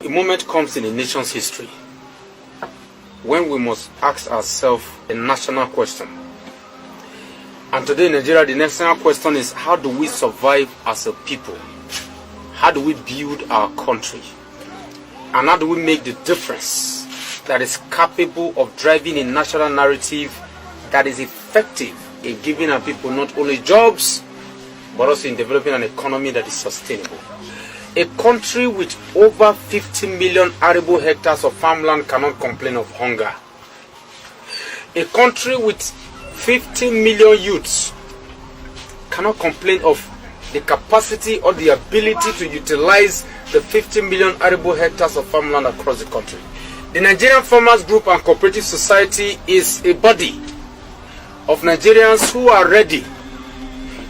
A moment comes in a nation's history when we must ask ourselves a national question. And today in Nigeria, the national question is, how do we survive as a people? How do we build our country? And how do we make the difference that is capable of driving a national narrative that is effective in giving our people not only jobs, but also in developing an economy that is sustainable? A country with over 50 million arable hectares of farmland cannot complain of hunger. A country with 50 million youths cannot complain of the capacity or the ability to utilize the 50 million arable hectares of farmland across the country. The Nigerian Farmers Group and Cooperative Society is a body of Nigerians who are ready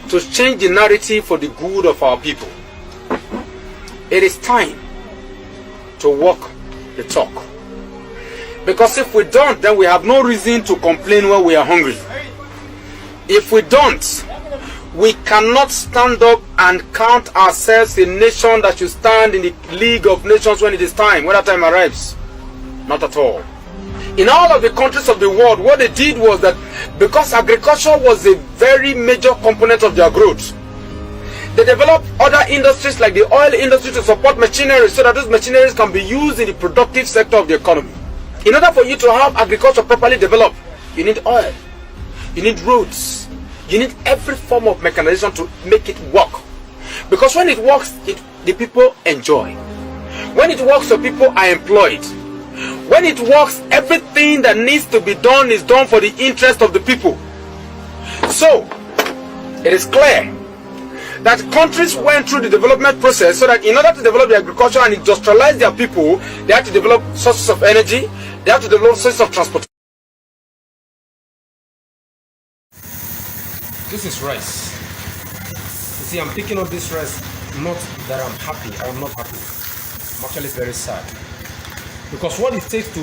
to change the narrative for the good of our people. It is time to walk the talk. Because if we don't, then we have no reason to complain when we are hungry. If we don't, we cannot stand up and count ourselves a nation that should stand in the League of Nations when it is time, when that time arrives. Not at all. In all of the countries of the world, what they did was that because agriculture was a very major component of their growth, they developed other industries like the oil industry to support machinery so that those machineries can be used in the productive sector of the economy. In order for you to have agriculture properly developed, you need oil, you need roads, you need every form of mechanization to make it work. Because when it works, the people enjoy. When it works, the people are employed. When it works, everything that needs to be done is done for the interest of the people. So, it is clear that countries went through the development process so that in order to develop the agriculture and industrialize their people, they had to develop sources of energy, they have to develop sources of transportation. This is rice. You see, I'm picking up this rice, not that I'm happy. I'm not happy. I'm actually very sad. Because what it takes to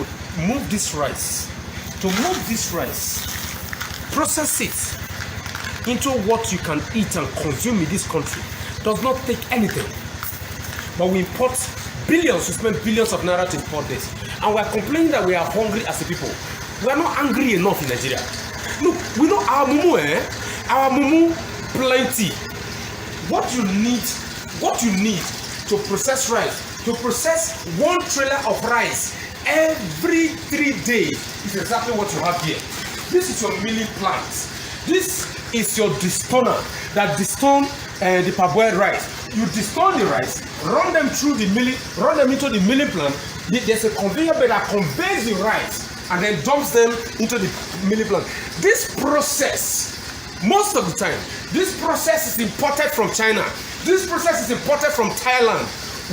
move this rice, process it into what you can eat and consume in this country does not take anything. But we import billions, we spend billions of naira to import this. And we are complaining that we are hungry as a people. We are not angry enough in Nigeria. Look, we know our mumu, our mumu plenty. What you need to process rice, to process 1 trailer of rice every 3 days is exactly what you have here. This is your milling plant. This is your distoner that distone the parboiled rice. You distone the rice, run them through the milling, run them into the milling plant. There's a conveyor belt that conveys the rice and then dumps them into the milling plant. This process, most of the time, this process is imported from China. This process is imported from Thailand.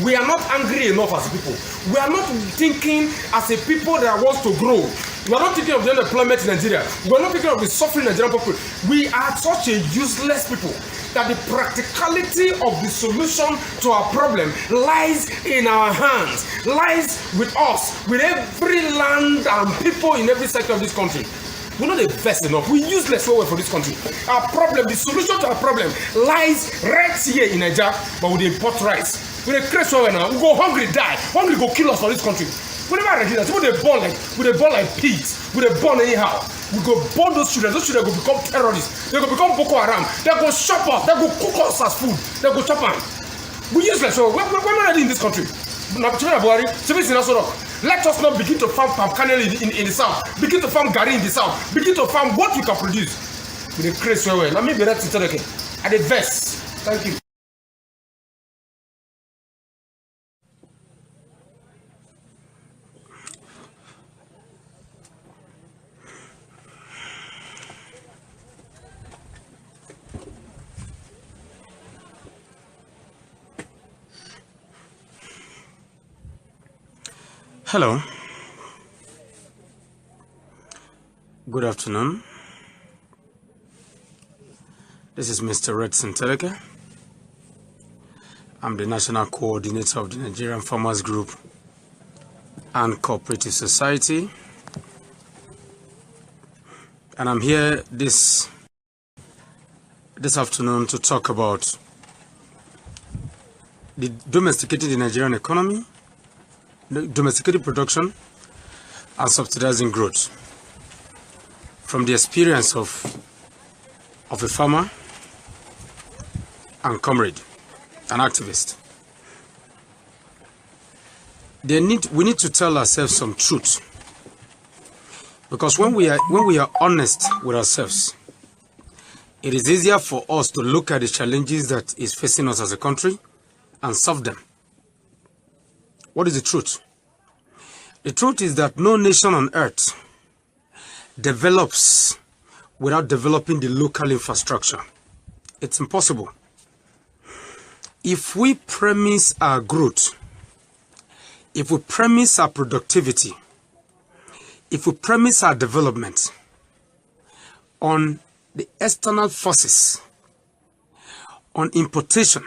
We are not angry enough as a people. We are not thinking as a people that wants to grow. We are not thinking of the unemployment in Nigeria. We are not thinking of the suffering Nigerian people. We are such a useless people that the practicality of the solution to our problem lies in our hands, lies with us, with every land and people in every sector of this country. We're not the best enough. We're useless for this country. Our problem, the solution to our problem lies right here in Nigeria, but with the import rice. With a crazy now, we go hungry, die. Hungry go kill us for this country. Whenever I read that, we they born like pigs. We they born anyhow. We go born those children. Those children go become terrorists. They go become Boko Haram. They go shop us. They go cook us as food. They go chop them. We useless. So we're not ready in this country. Let us not begin to farm palm kernel in the south. Begin to farm gari in the south. Begin to farm what we can produce. With a crazy way. Let me be ready to tell again. At the best. Thank you. Hello. Good afternoon. This is Mr. Red Sinteleke. I'm the National Coordinator of the Nigerian Farmers Group and Cooperative Society. And I'm here this afternoon to talk about the domesticating the Nigerian economy domesticating production and subsidizing growth. From the experience of a farmer and comrade, an activist, we need to tell ourselves some truth. Because when we are honest with ourselves, it is easier for us to look at the challenges that is facing us as a country and solve them. What is the truth? The truth is that no nation on earth develops without developing the local infrastructure. It's impossible. If we premise our growth, if we premise our productivity, if we premise our development on the external forces, on importation,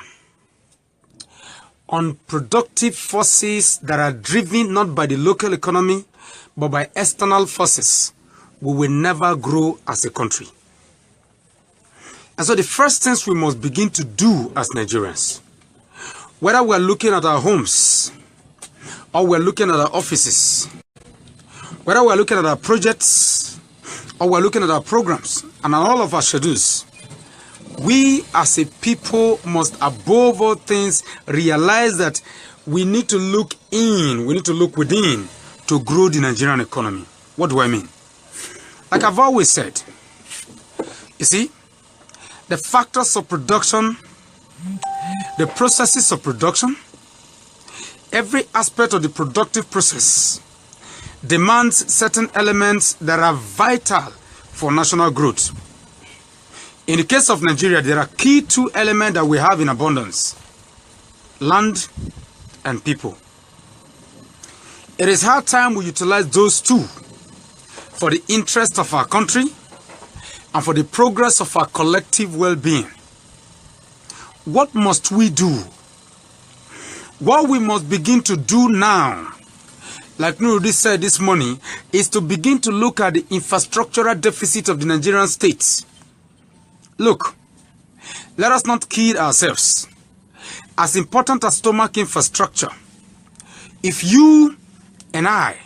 on productive forces that are driven not by the local economy, but by external forces, we will never grow as a country. And so the first things we must begin to do as Nigerians, whether we're looking at our homes, or we're looking at our offices, whether we're looking at our projects, or we're looking at our programs, and at all of our schedules, we as a people must above all things realize that we need to look in, we need to look within to grow the Nigerian economy. What do I mean? Like I've always said, you see, the factors of production, the processes of production, every aspect of the productive process demands certain elements that are vital for national growth. In the case of Nigeria, there are key two elements that we have in abundance: land and people. It is high time we utilize those two for the interest of our country and for the progress of our collective well-being. What must we do? What we must begin to do now, like Nurudi said this morning, is to begin to look at the infrastructural deficit of the Nigerian state. Look, let us not kid ourselves. As important as stomach infrastructure, if you and I,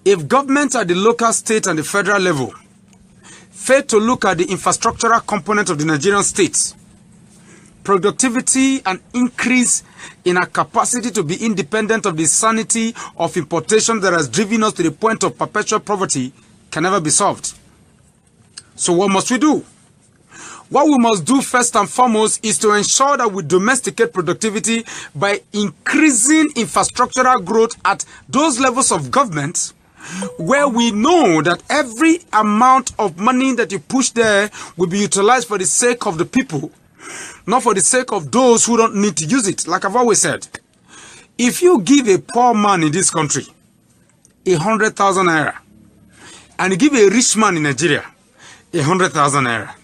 if government at the local, state and the federal level fail to look at the infrastructural component of the Nigerian state, productivity and increase in our capacity to be independent of the sanity of importation that has driven us to the point of perpetual poverty can never be solved. So what must we do? What we must do first and foremost is to ensure that we domesticate productivity by increasing infrastructural growth at those levels of government where we know that every amount of money that you push there will be utilized for the sake of the people, not for the sake of those who don't need to use it. Like I've always said, if you give a poor man in this country 100,000 naira and you give a rich man in Nigeria 100,000 naira,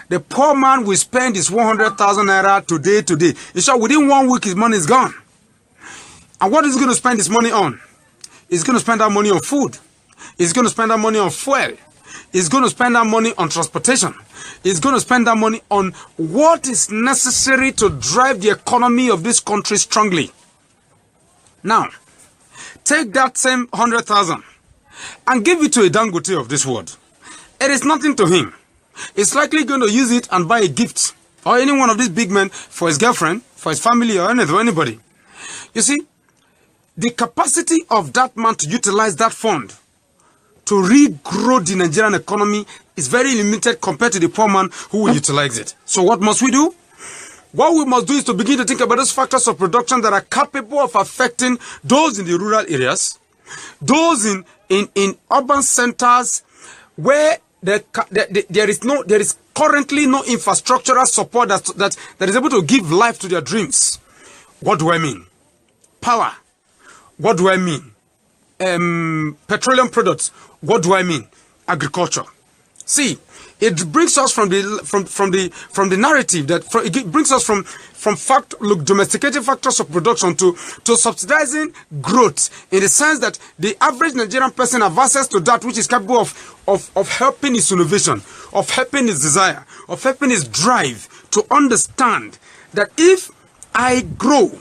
the poor man will spend his 100,000 naira today. In short, within 1 week, his money is gone. And what is he going to spend his money on? He's going to spend that money on food. He's going to spend that money on fuel. He's going to spend that money on transportation. He's going to spend that money on what is necessary to drive the economy of this country strongly. Now, take that same 100,000 and give it to a Dangote of this world. It is nothing to him. He's likely going to use it and buy a gift, or any one of these big men, for his girlfriend, for his family, or anybody. You see, the capacity of that man to utilize that fund to regrow the Nigerian economy is very limited compared to the poor man who will utilize it. So what must we do? What we must do is to begin to think about those factors of production that are capable of affecting those in the rural areas, those in urban centers where there is currently no infrastructural support that is able to give life to their dreams. What do I mean? Power. What do I mean? Petroleum products. What do I mean? Agriculture. See, it brings us from the narrative that it brings us from domesticating factors of production to subsidizing growth, in the sense that the average Nigerian person has access to that which is capable of helping his innovation, of helping his desire, of helping his drive to understand that if I grow,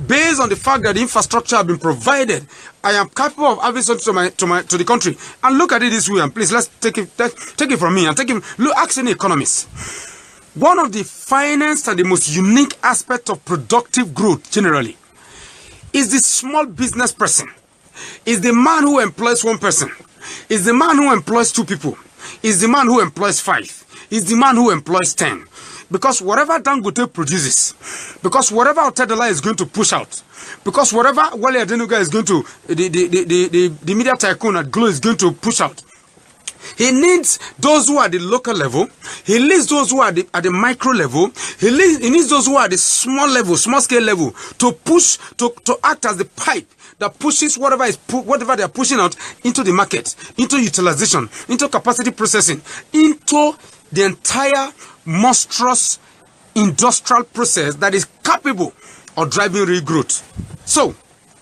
based on the fact that the infrastructure have been provided, I am capable of having something to the country. And look at it this way, and please let's take it from me and ask any economist. One of the finest and the most unique aspects of productive growth generally is the small business person. Is the man who employs one person. Is the man who employs 2 people. Is the man who employs 5. Is the man who employs 10. Because whatever Dangote produces, because whatever Otedela is going to push out, because whatever Wale Adenuga is going to, the media tycoon at Glo is going to push out, he needs those who are at the local level. He needs those who are at the micro level. He needs those who are at the small level, small scale level, to push, to act as the pipe that pushes whatever they are pushing out into the market, into utilization, into capacity processing, into the entire monstrous industrial process that is capable of driving real growth. So,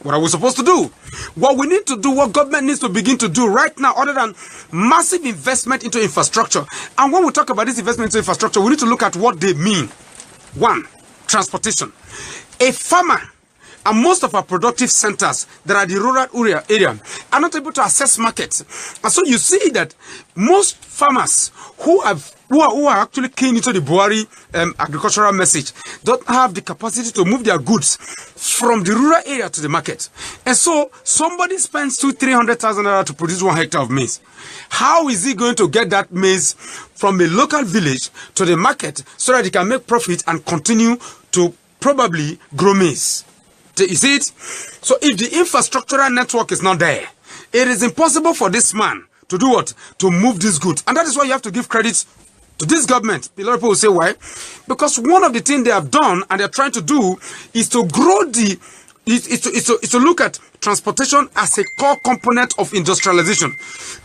what are we supposed to do? What we need to do, what government needs to begin to do right now, other than massive investment into infrastructure. And when we talk about this investment into infrastructure, we need to look at what they mean. 1, transportation. A farmer, and most of our productive centers that are the rural area are not able to access markets. And so you see that most farmers who are actually keen into the Buhari agricultural message don't have the capacity to move their goods from the rural area to the market. And so somebody spends 200,000-300,000 naira to produce 1 hectare of maize. How is he going to get that maize from a local village to the market so that he can make profit and continue to probably grow maize? You see it? So if the infrastructural network is not there, it is impossible for this man to do what? To move this goods. And that is why you have to give credit to this government. A lot of people will say why? Because one of the things they have done and they're trying to do is to grow is to look at transportation as a core component of industrialization.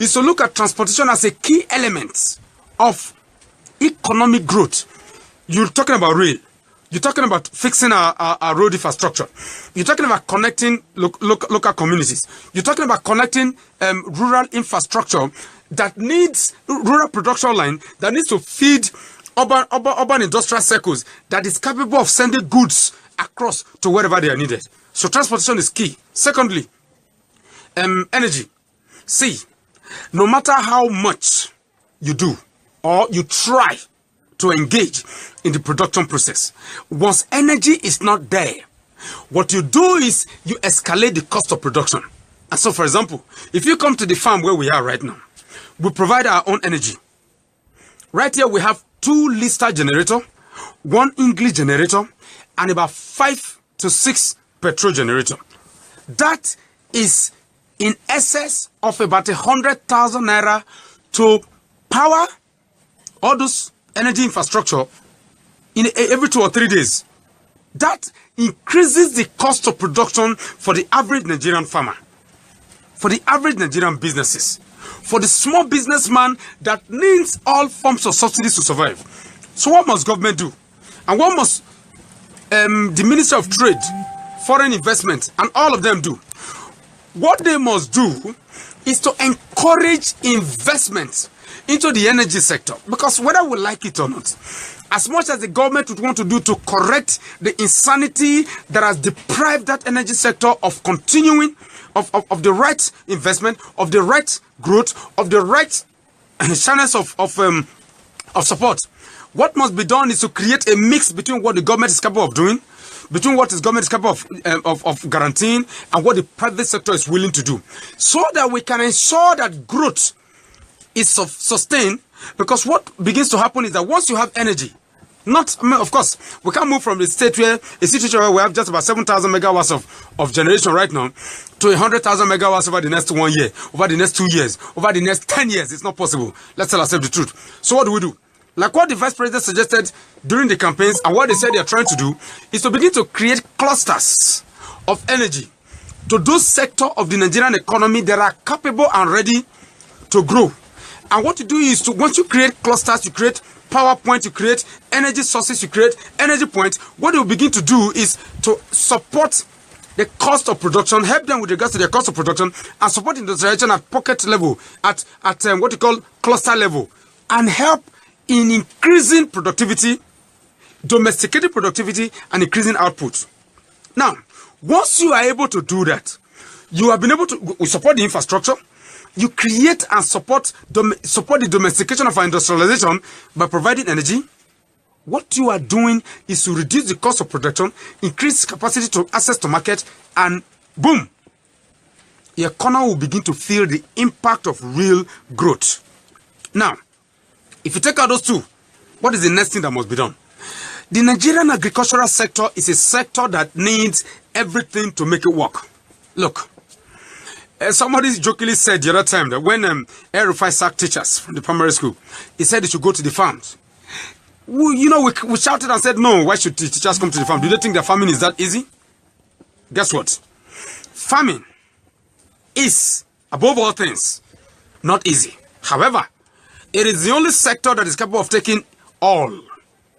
Is to look at transportation as a key element of economic growth. You're talking about rail. You're talking about fixing our road infrastructure. You're talking about connecting local communities. You're talking about connecting rural infrastructure that needs rural production line that needs to feed urban industrial circles that is capable of sending goods across to wherever they are needed. So transportation is key. Secondly, energy. See, no matter how much you do or you try to engage in the production process, once energy is not there, what you do is you escalate the cost of production. And so, for example, if you come to the farm where we are right now, we provide our own energy. Right here we have 2 Lister generator, 1 English generator, and about 5 to 6 petrol generator. That is in excess of about 100,000 naira to power all those energy infrastructure in every 2 or 3 days. That increases the cost of production for the average Nigerian farmer, for the average Nigerian businesses, for the small businessman that needs all forms of subsidies to survive. So what must government do? And what must the Ministry of Trade, Foreign Investment, and all of them do? What they must do is to encourage investment into the energy sector, because whether we like it or not, as much as the government would want to do to correct the insanity that has deprived that energy sector of continuing of the right investment, of the right growth, of the right channels of support, what must be done is to create a mix between what the government is capable of doing, between what the government is capable of guaranteeing, and what the private sector is willing to do, so that we can ensure that growth is sustained. Because what begins to happen is that once you have energy, of course, we can't move from the situation where we have just about 7,000 megawatts of generation right now to 100,000 megawatts over the next 1 year, over the next 2 years, over the next 10 years. It's not possible. Let's tell ourselves the truth. So what do? Like what the Vice President suggested during the campaigns and what they said they are trying to do is to begin to create clusters of energy to those sectors of the Nigerian economy that are capable and ready to grow. And what you do is once you create clusters, you create power points, you create energy sources, you create energy points. What you begin to do is to support the cost of production, help them with regards to their cost of production, and support industrialization at pocket level, at what you call cluster level, and help in increasing productivity, domesticating productivity, and increasing output. Now, Once you are able to do that, you have been able to support the infrastructure. You create and support the domestication of our industrialization by providing energy. What you are doing is to reduce the cost of production, increase capacity to access to market, and boom, the economy will begin to feel the impact of real growth. Now, if you take out those two, what is the next thing that must be done? The Nigerian agricultural sector is a sector that needs everything to make it work. Look, somebody jokingly said the other time that when Air sacked teachers from the primary school, he said they should go to the farms. We shouted and said, no, why should teachers come to the farm? Do they think that farming is that easy? Guess what? Farming is, above all things, not easy. However, it is the only sector that is capable of taking all.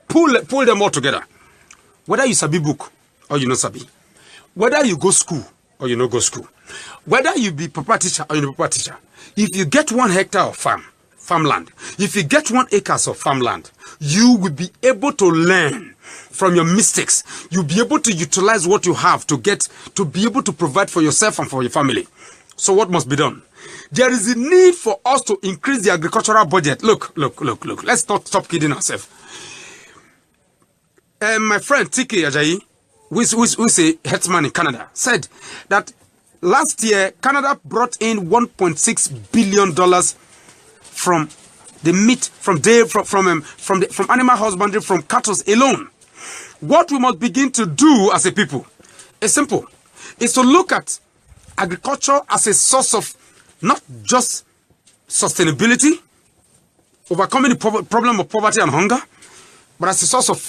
Pull them all together. Whether you sabi book or you no sabi. Whether you go school or you no go school. Whether you be proper teacher or you no proper teacher. If you get 1 hectare of farmland, if you get 1 acre of farmland, you will be able to learn from your mistakes. You'll be able to utilize what you have to be able to provide for yourself and for your family. So what must be done? There is a need for us to increase the agricultural budget. Look. Let's not stop kidding ourselves. My friend Tiki Ajayi, who is a headsman in Canada, said that last year Canada brought in $1.6 billion from the meat, from animal husbandry, from cattle alone. What we must begin to do as a people is simple: is to look at agriculture as a source of not just sustainability, overcoming the problem of poverty and hunger, but as a source of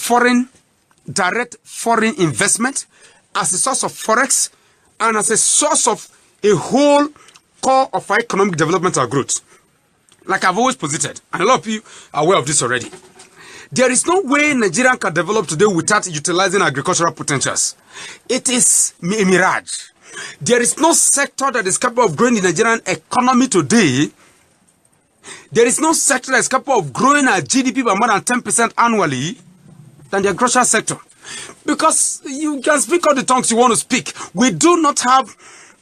direct foreign investment, as a source of forex, and as a source of a whole core of our economic development and growth. Like I've always posited, and a lot of you are aware of this already. There is no way Nigeria can develop today without utilizing agricultural potentials. It is a mirage. There is no sector that is capable of growing the Nigerian economy today. There is no sector that is capable of growing our GDP by more than 10% annually than the agricultural sector. Because you can speak all the tongues you want to speak. We do not have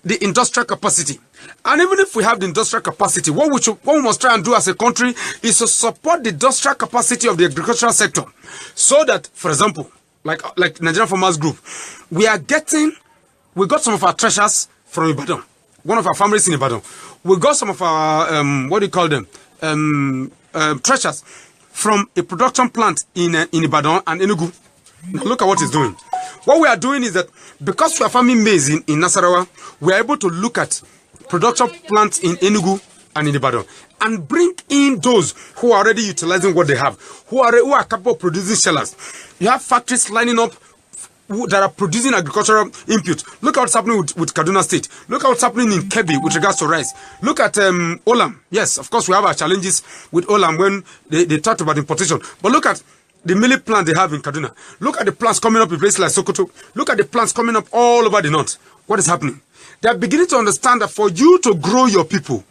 the industrial capacity. And even if we have the industrial capacity, what we must try and do as a country is to support the industrial capacity of the agricultural sector. So that, for example, like Nigerian Farmers Group, we got some of our treasures from Ibadan. One of our families in Ibadan. We got some of our, treasures from a production plant in Ibadan and Enugu. Now look at what it's doing. What we are doing is that because we are farming maize in Nasarawa, we are able to look at production plants in Enugu and in Ibadan and bring in those who are already utilizing what they have, who are capable of producing shellers. You have factories lining up that are producing agricultural input. Look at what's happening with Kaduna State. Look at what's happening in Shebi with regards to rice. Look at Olam. Yes, of course, we have our challenges with Olam when they talked about importation. But look at the millet plant they have in Kaduna. Look at the plants coming up in places like Sokoto. Look at the plants coming up all over the north. What is happening? They are beginning to understand that for you to grow your people,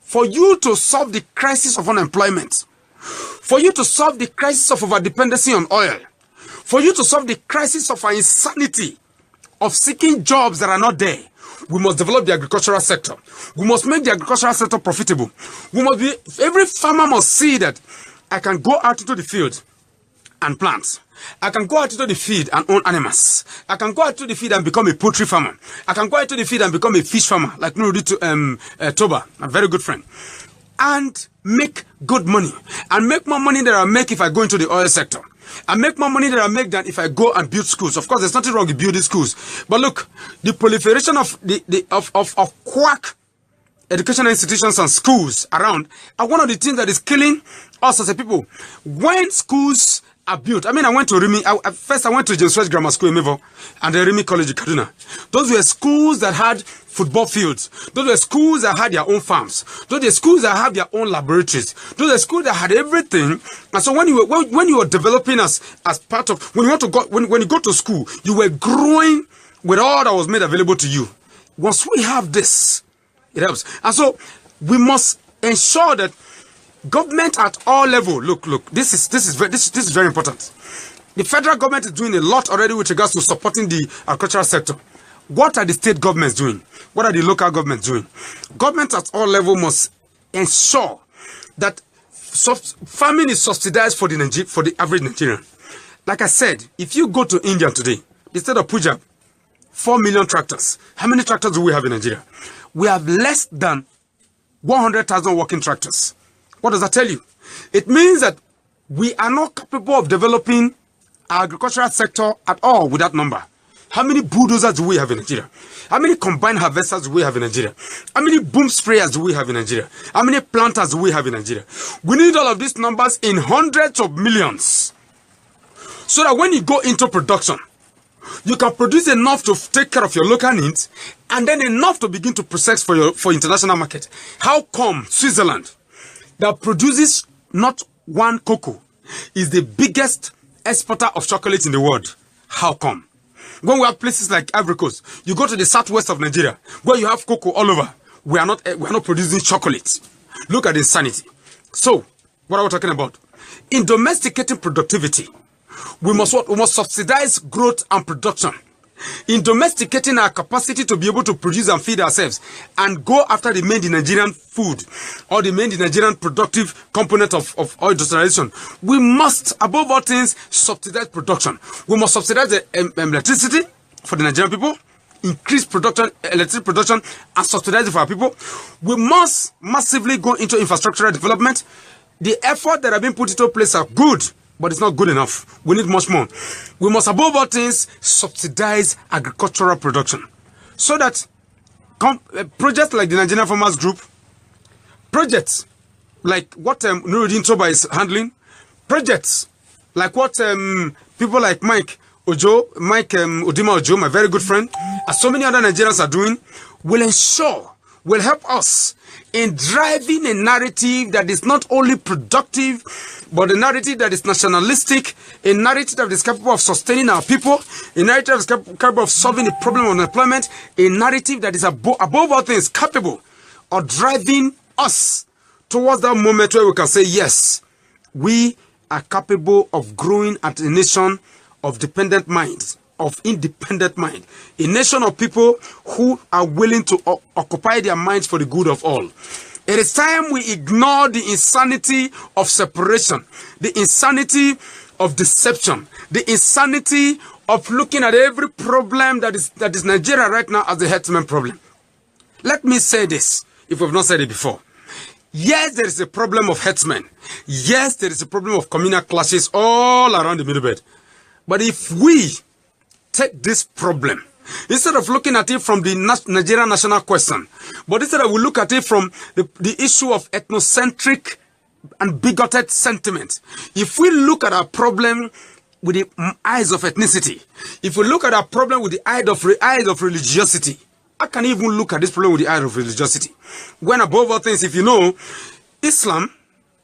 for you to solve the crisis of unemployment, for you to solve the crisis of overdependency on oil, for you to solve the crisis of our insanity of seeking jobs that are not there, we must develop the agricultural sector. We must make the agricultural sector profitable. Every farmer must see that I can go out into the field and plant. I can go out into the field and own animals. I can go out to the field and become a poultry farmer. I can go out to the field and become a fish farmer, like Nurudi Toba, a very good friend, and make good money. And make more money than I make if I go into the oil sector. And make more money than I make than if I go and build schools. Of course, there's nothing wrong with building schools. But look, the proliferation of quack educational institutions and schools around are one of the things that is killing us as a people. When schools are built, I mean, I went to Rimi. First, I went to James Wedge Grammar School in Mevo and the Rimi College in Kaduna. Those were schools that had football fields. Those were schools that had their own farms. Those were schools that had their own laboratories. Those were schools that had everything. And so when you were developing as part of, when you go to school, you were growing with all that was made available to you. Once we have this, it helps. And so we must ensure that government at all levels, look, this is very important. The federal government is doing a lot already with regards to supporting the agricultural sector. What are the state governments doing? What are the local governments doing? Governments at all levels must ensure that farming is subsidized for the average Nigerian. Like I said, if you go to India today, the state of Punjab, 4 million tractors. How many tractors do we have in Nigeria? We have less than 100,000 working tractors. What does that tell you? It means that we are not capable of developing our agricultural sector at all with that number. How many bulldozers do we have in Nigeria? How many combined harvesters do we have in Nigeria? How many boom sprayers do we have in Nigeria? How many planters do we have in Nigeria? We need all of these numbers in hundreds of millions. So that when you go into production, you can produce enough to take care of your local needs and then enough to begin to process for international market. How come Switzerland, that produces not one cocoa, is the biggest exporter of chocolate in the world? How come? When we have places like Ivory Coast, you go to the southwest of Nigeria, where you have cocoa all over, we are not producing chocolate. Look at the insanity. So, what are we talking about? In domesticating productivity, we must subsidize growth and production. In domesticating our capacity to be able to produce and feed ourselves and go after the main Nigerian food or the main Nigerian productive component of oil industrialization, we must, above all things, subsidize production. We must subsidize the electricity for the Nigerian people, increase production, electricity production, and subsidize it for our people. We must massively go into infrastructural development. The effort that have been put into place are good, but it's not good enough. We need much more. We must, above all things, subsidize agricultural production so that projects like the Nigerian Farmers Group, projects like what Nuruddin Toba is handling, projects like what people like Mike Odima Ojo, my very good friend, and so many other Nigerians are doing, will help us in driving a narrative that is not only productive, but a narrative that is nationalistic, a narrative that is capable of sustaining our people, a narrative that is capable of solving the problem of unemployment, a narrative that is above all things capable of driving us towards that moment where we can say, yes, we are capable of growing as a nation of dependent minds, of independent mind, a nation of people who are willing to occupy their minds for the good of all. It is time we ignore the insanity of separation, the insanity of deception, the insanity of looking at every problem that is Nigeria right now as a herdsman problem. Let me say this, if we've not said it before. Yes, there is a problem of herdsmen. Yes, there is a problem of communal clashes all around the Middle Belt. But if we take this problem, instead of looking at it from the Nigerian national question, but instead we look at it from the issue of ethnocentric and bigoted sentiment. If we look at our problem with the eyes of ethnicity, if we look at our problem with the eyes of religiosity, I can even look at this problem with the eyes of religiosity. When above all things, if you know, Islam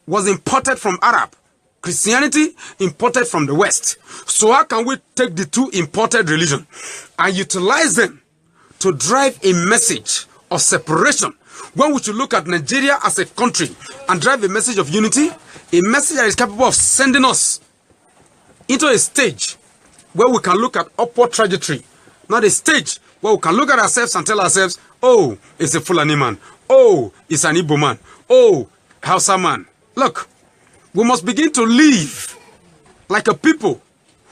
was imported from Arab, Christianity imported from the West. So how can we take the two imported religions and utilize them to drive a message of separation, when we should look at Nigeria as a country and drive a message of unity, a message that is capable of sending us into a stage where we can look at upward trajectory, not a stage where we can look at ourselves and tell ourselves, oh, it's a Fulani man, oh, it's an Igbo man, oh, Hausa man. Look, we must begin to live like a people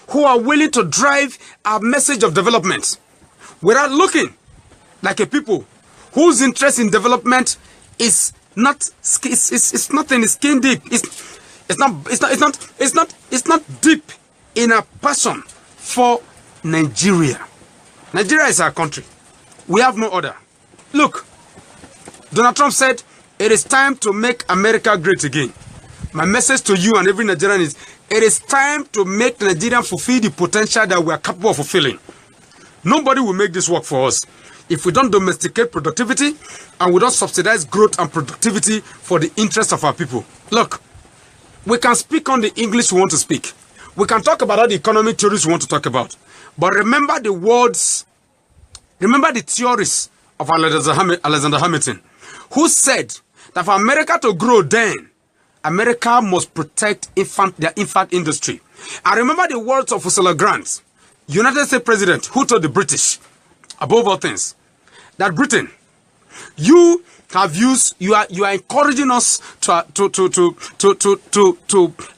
who are willing to drive our message of development without looking like a people whose interest in development is not nothing, it's skin deep. It's not deep in a passion for Nigeria. Nigeria is our country. We have no other. Look, Donald Trump said, it is time to make America great again. My message to you and every Nigerian is, it is time to make Nigeria fulfill the potential that we are capable of fulfilling. Nobody will make this work for us if we don't domesticate productivity and we don't subsidize growth and productivity for the interest of our people. Look, we can speak on the English we want to speak. We can talk about all the economic theories we want to talk about. But remember the words, remember the theories of Alexander Hamilton, who said that for America to grow, then America must protect their infant industry. I remember the words of Ursula Grant, United States President, who told the British, above all things, that Britain, you are encouraging us to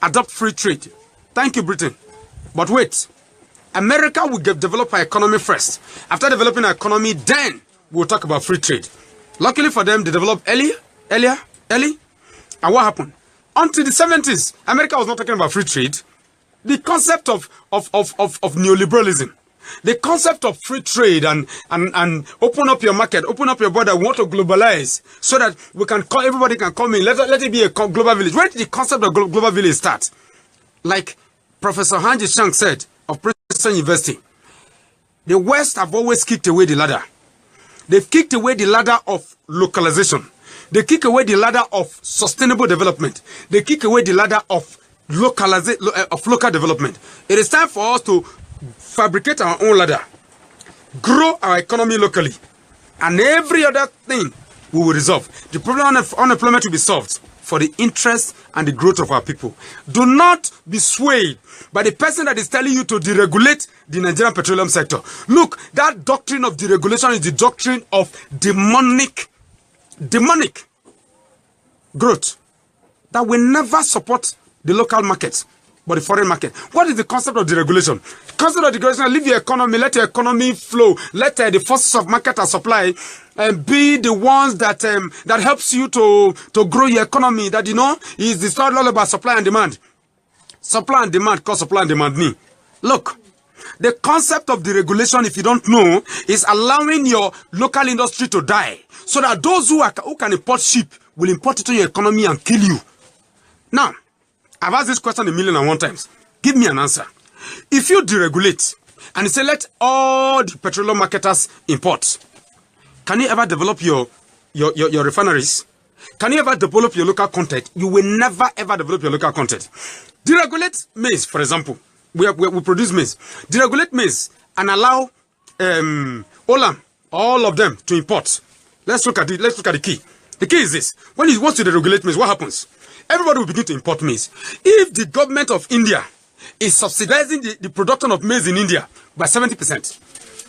adopt free trade. Thank you, Britain. But wait, America will develop our economy first. After developing our economy, then we'll talk about free trade. Luckily for them, they developed early. And what happened? Until the 70s, America was not talking about free trade. The concept of neoliberalism, the concept of free trade and open up your market, open up your border, we want to globalize so that we can call, everybody can come in. Let it be a global village. Where did the concept of global village start? Like Professor Hanji Shang said of Princeton University, the West have always kicked away the ladder. They've kicked away the ladder of localization. They kick away the ladder of sustainable development. They kick away the ladder of local development. It is time for us to fabricate our own ladder, grow our economy locally, and every other thing we will resolve. The problem of unemployment will be solved for the interest and the growth of our people. Do not be swayed by the person that is telling you to deregulate the Nigerian petroleum sector. Look, that doctrine of deregulation is the doctrine of demonic growth that will never support the local market but the foreign market. What is the concept of deregulation? The concept of deregulation: leave your economy, let your economy flow, let the forces of market and supply be the ones that helps you to grow your economy. That, you know, is the story all about supply and demand. Supply and demand cause supply and demand me. Look, the concept of deregulation, if you don't know, is allowing your local industry to die so that those who can import cheap will import it to your economy and kill you. Now, I've asked this question 1,000,001 times. Give me an answer. If you deregulate and you say let all the petroleum marketers import, can you ever develop your refineries? Can you ever develop your local content? You will never ever develop your local content. Deregulate maize, for example. We produce maize. Deregulate maize and allow Olam, all of them, to import. Let's look at the key. The key is this: when you want to deregulate maize, what happens? Everybody will begin to import maize. If the government of India is subsidizing the production of maize in India by 70%,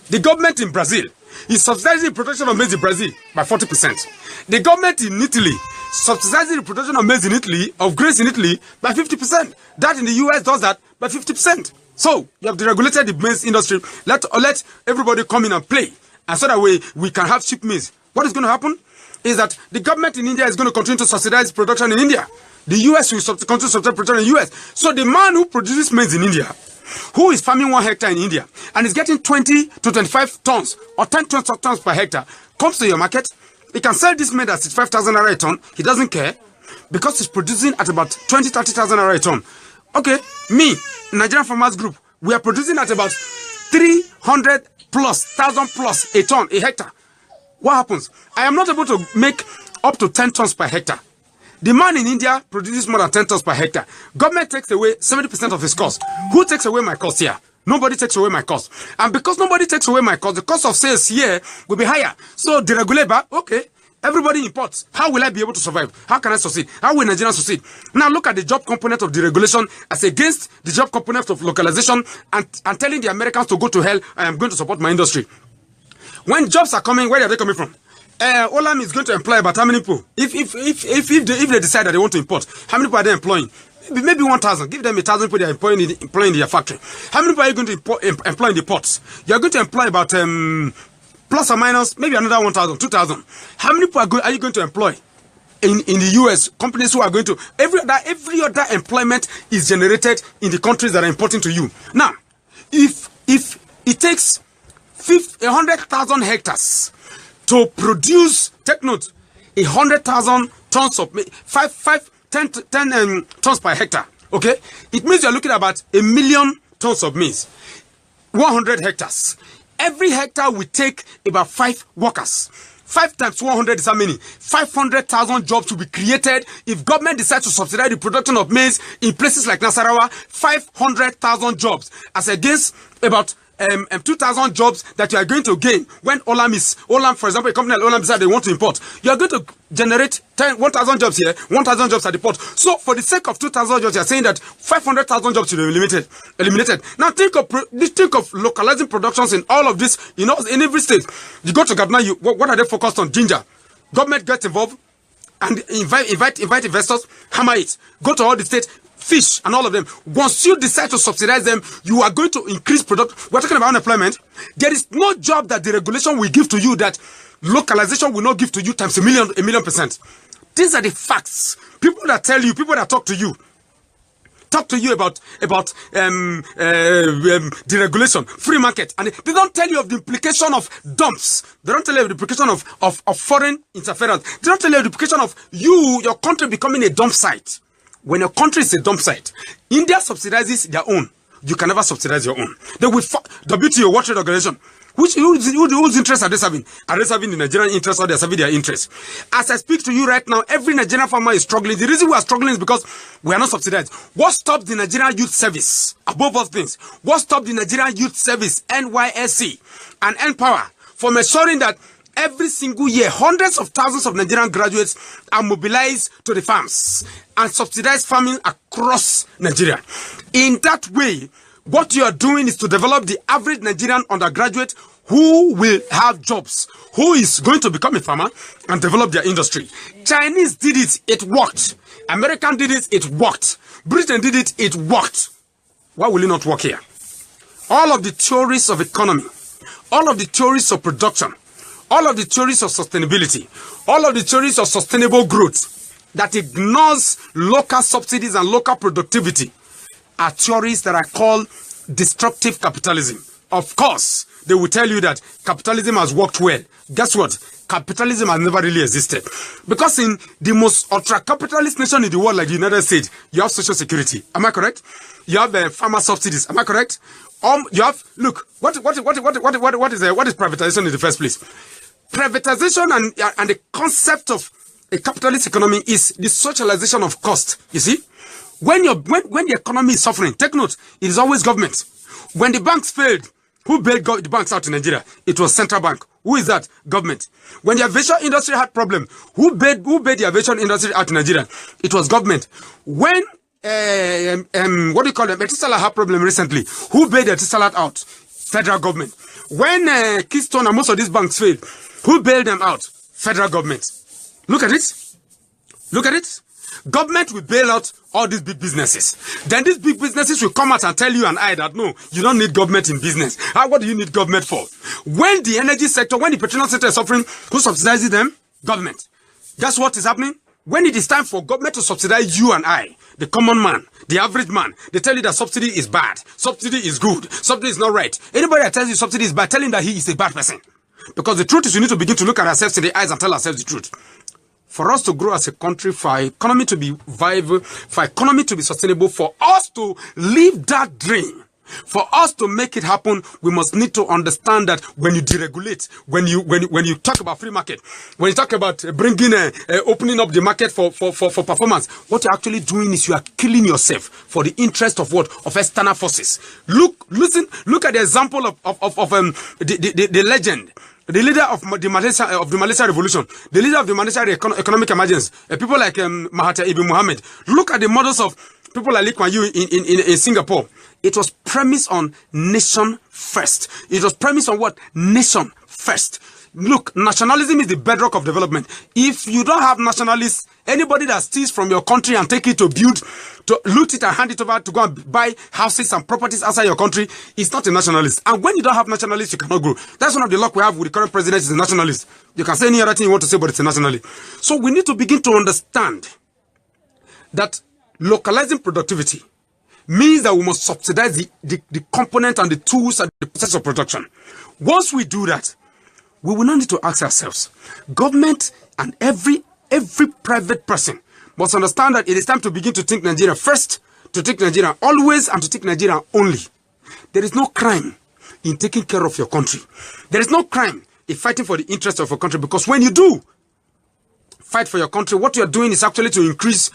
the government in Brazil is subsidizing the production of maize in Brazil by 40%. The government in Italy subsidizing the production of maize in Italy, of grains in Italy, by 50%. That in the US does that by 50%. So you have deregulated the maize industry. Let everybody come in and play, and so that way we can have cheap maize. What is going to happen is that the government in India is going to continue to subsidize production in India. The US will continue to subsidize production in the US. So the man who produces maize in India, who is farming 1 hectare in India and is getting 20 to 25 tons or 10 tons per hectare, comes to your market. He can sell this maize at 65,000 naira a ton. He doesn't care because he's producing at about 20, 30,000 naira a ton. Okay, me, Nigerian Farmers Group, we are producing at about 300 plus, 1,000 plus a ton, a hectare. What happens? I am not able to make up to 10 tons per hectare. The man in India produces more than 10 tons per hectare. Government takes away 70% of his cost. Who takes away my cost here? Nobody takes away my cost. And because nobody takes away my cost, the cost of sales here will be higher. So deregulate, okay, everybody imports. How will I be able to survive? How can I succeed? How will Nigerians succeed? Now look at the job component of deregulation as against the job component of localization and telling the Americans to go to hell. I am going to support my industry. When jobs are coming, where are they coming from? Olam is going to employ about how many people? If they decide that they want to import, how many people are they employing? Maybe 1,000. Give them 1,000 people they are employing in their factory. How many people are you going to employ in the ports? You are going to employ about plus or minus maybe another 1,000, 2,000. How many people are you going to employ in the US? Companies who are going to every other employment is generated in the countries that are importing to you. Now, if it takes 100,000 hectares to produce, take note, 100,000 tons of 10 tons per hectare. Okay, it means you're looking at about 1,000,000 tons of maize. 100 hectares. Every hectare will take about 5 workers. 5 times 100 is how many? 500,000 jobs will be created if government decides to subsidize the production of maize in places like Nasarawa. 500,000 jobs as against about 2,000 jobs that you are going to gain when Olam, for example, a company like Olam decide they want to import. You are going to generate 1,000 jobs here, 1,000 jobs at the port. So for the sake of 2,000 jobs, you are saying that 500,000 jobs should be eliminated. Now think of localizing productions in all of this, in every state. You go to Kaduna, what are they focused on? Ginger. Government gets involved and invite investors, hammer it. Go to all the states, fish and all of them. Once you decide to subsidize them, you are going to increase production. We're talking about unemployment. There is no job that the regulation will give to you that localization will not give to you times a million %. These are the facts. People that tell you, people that talk to you about deregulation, free market, and they don't tell you of the implication of dumps. They don't tell you of the implication of foreign interference. They don't tell you of the implication of your country becoming a dump site. When your country is a dump site, India subsidizes their own. You can never subsidize your own. They will WTO, World Trade Organization. Whose interests are they serving? Are they serving the Nigerian interests or they are serving their interests? As I speak to you right now, every Nigerian farmer is struggling. The reason we are struggling is because we are not subsidized. What stopped the Nigerian Youth Service? Above all things, what stopped the Nigerian Youth Service, NYSC, and NPower from ensuring that every single year, hundreds of thousands of Nigerian graduates are mobilized to the farms and subsidize farming across Nigeria? In that way, what you are doing is to develop the average Nigerian undergraduate who will have jobs, who is going to become a farmer and develop their industry. Chinese did it, it worked. American did it, it worked. Britain did it, it worked. Why will it not work here? All of the theories of economy, all of the theories of production, all of the theories of sustainability, all of the theories of sustainable growth that ignores local subsidies and local productivity are theories that are called destructive capitalism. Of course, they will tell you that capitalism has worked well. Guess what? Capitalism has never really existed. Because in the most ultra-capitalist nation in the world, like the United States, you have social security. Am I correct? You have farmer subsidies. Am I correct? You have, look, what is privatization in the first place? Privatization and the concept of a capitalist economy is the socialization of cost. You see? When the economy is suffering, take note, it is always government. When the banks failed, who bailed the banks out in Nigeria? It was central bank. Who is that? Government. When the aviation industry had problem, who bailed the aviation industry out in Nigeria? It was government. When what do you call them? Etisalat had problem recently. Who bailed Etisalat out? Federal government. When Keystone and most of these banks failed, who bailed them out? Federal government. Look at it. Look at it. Government will bail out all these big businesses. Then these big businesses will come out and tell you and I that no, you don't need government in business. What do you need government for? When the energy sector, when the petroleum sector is suffering, who subsidizes them? Government. Guess what is happening? When it is time for government to subsidize you and I, the common man, the average man, they tell you that subsidy is bad, subsidy is good, subsidy is not right. Anybody that tells you subsidy is bad, tell him that he is a bad person. Because the truth is we need to begin to look at ourselves in the eyes and tell ourselves the truth. For us to grow as a country, for our economy to be viable, for our economy to be sustainable, for us to live that dream, for us to make it happen, we must need to understand that when you deregulate, when you talk about free market, when you talk about bringing opening up the market for performance, what you're actually doing is you are killing yourself for the interest of what? Of external forces. Look at the example of the legend. The leader of the Malaysia Revolution, the leader of the Malaysia economic emergence, people like Mahathir Ibn Mohammed. Look at the models of people like Lee Kuan Yew in Singapore. It was premised on nation first. It was premised on what? Nation first. Look, nationalism is the bedrock of development. If you don't have nationalists, anybody that steals from your country and take it to build, to loot it and hand it over to go and buy houses and properties outside your country, is not a nationalist. And when you don't have nationalists, you cannot grow. That's one of the luck we have with the current president, is a nationalist. You can say any other thing you want to say, but it's a nationalist. So we need to begin to understand that localizing productivity means that we must subsidize the component and the tools and the process of production. Once we do that, we will not need to ask ourselves. Government and every private person must understand that it is time to begin to think Nigeria first, to think Nigeria always, and to think Nigeria only. There is no crime in taking care of your country. There is no crime in fighting for the interests of your country, because when you do fight for your country, what you are doing is actually to increase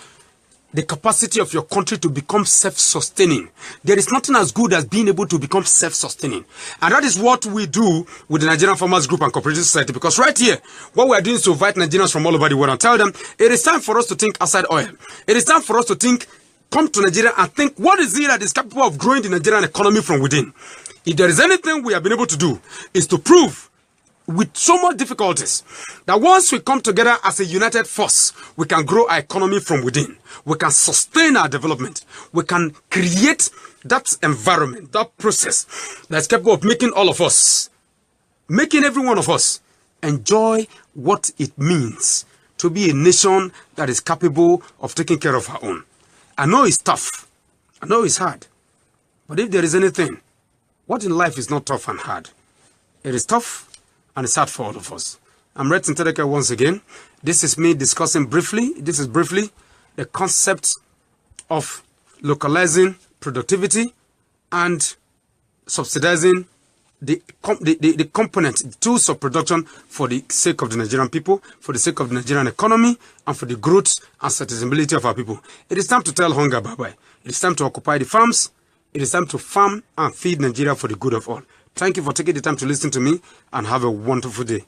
the capacity of your country to become self-sustaining. There is nothing as good as being able to become self-sustaining. And that is what we do with the Nigerian Farmers Group and Cooperative Society. Because right here, what we are doing is to invite Nigerians from all over the world and tell them, it is time for us to think outside oil. It is time for us to think, come to Nigeria and think, what is it that is capable of growing the Nigerian economy from within? If there is anything we have been able to do, is to prove with so much difficulties that once we come together as a united force, we can grow our economy from within. We can sustain our development. We can create that environment, that process that's capable of making all of us, making every one of us enjoy what it means to be a nation that is capable of taking care of our own. I know it's tough. I know it's hard. But if there is anything, what in life is not tough and hard? It is tough and it's hard for all of us. I'm Red Tintedeke once again. This is me discussing briefly the concept of localizing productivity and subsidizing the component, the tools of production for the sake of the Nigerian people, for the sake of the Nigerian economy, and for the growth and sustainability of our people. It is time to tell hunger bye-bye. It is time to occupy the farms. It is time to farm and feed Nigeria for the good of all. Thank you for taking the time to listen to me and have a wonderful day.